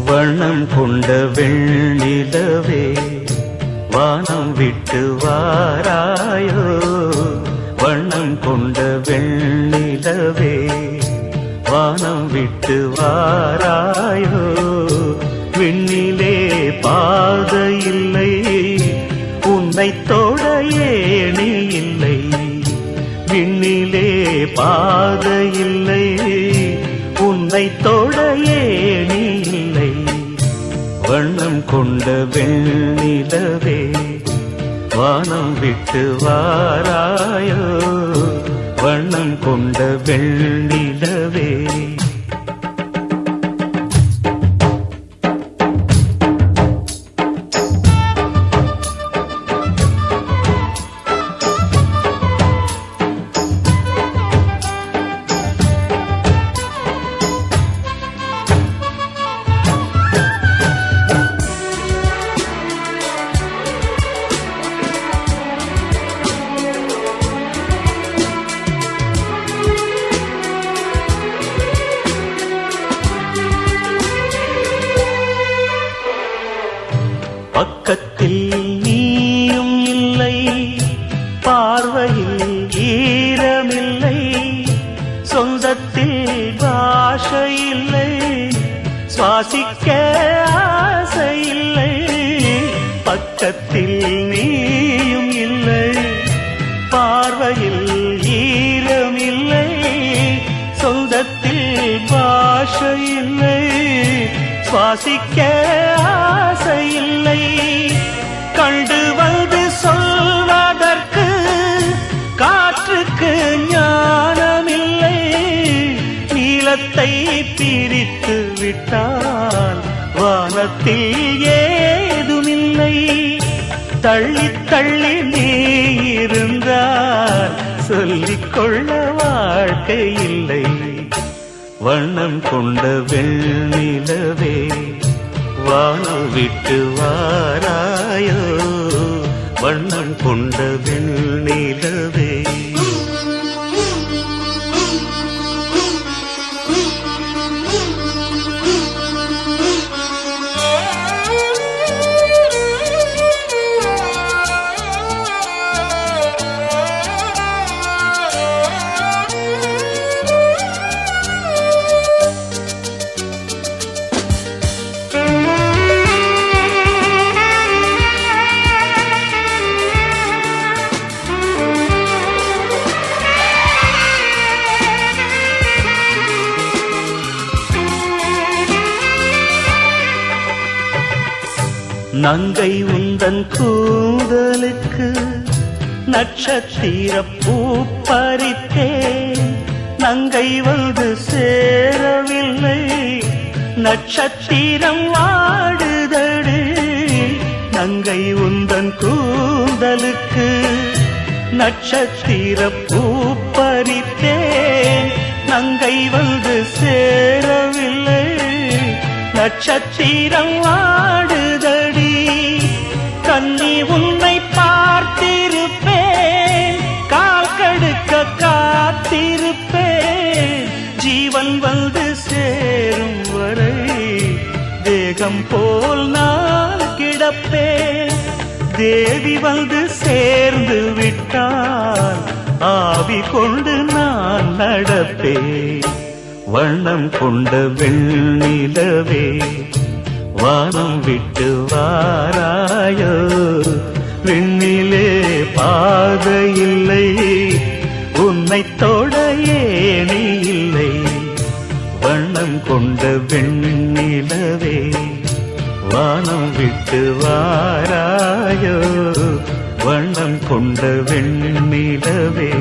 வண்ணம் கொண்ட வெண்ணிலவே வானம் விட்டு வாராயோ, வண்ணம் கொண்ட வெண்ணிலவே வானம் விட்டு வாராயோ. விண்ணிலே பாதை இல்லை, உன்னை தொட ஏணி இல்லை. விண்ணிலே பாதை இல்லை, உன்னை தொட ஏணி இல்லை. வண்ணம் கொண்ட வெண்ணிலவே வானம் விட்டு வாராயோ, வண்ணம் கொண்ட வெண்ணிலவே. பக்கத்தில் நீயும் இல்லை, பார்வையில் ஈரமில்லை. சொந்தத்தில் பாஷை இல்லை, சுவாசிக்க ஆசை இல்லை. பக்கத்தில் நீயும் இல்லை, பார்வையில் ஈரமில்லை. சொந்தத்தில் பாஷை இல்லை, சுவாசிக்க ஆசை இல்லை. கண்டு வந்து சொல்வதற்கு காற்றுக்கு ஞானமில்லை. நீளத்தை பிரித்து விட்டால் வானத்தில் ஏதுமில்லை. தள்ளி தள்ளி நீ இருந்தால் சொல்லிக்கொள்ள வாழ்க்கை இல்லை. வண்ணம் கொண்ட வெண்ணிலவே வானம் விட்டு வாராயோ, வண்ணம் கொண்ட வெண்ணிலவே. நங்கை உந்தன் கூந்தலுக்கு நட்சத்திர பூ பறித்தேன். நங்கை வந்து சேரவில்லை, நட்சத்திரம் வாடுதடு. நங்கை உந்தன் கூந்தலுக்கு நட்சத்திர பூ பறித்தேன். நங்கை வந்து சேரவில்லை, நட்சத்திரம் வாடுதடி. கண்ணி உன்னை பார்த்திருப்பேன், கால் கடுக்க காத்திருப்பேன். ஜீவன் வந்து சேரும் வரை தேகம் போல் நான் கிடப்பேன். தேவி வந்து சேர்ந்து விட்டால் ஆவி கொண்டு நான் நடப்பேன். வண்ணம் கொண்ட வெண்ணிலவே வானம் விட்டு வாராயோ, விண்ணிலே பாதை இல்லை, உன்னை தொட ஏணி இல்லை. வண்ணம் கொண்ட வெண்ணிலவே வானம் விட்டு வாராயோ, வண்ணம் கொண்ட வெண்ணிலவே.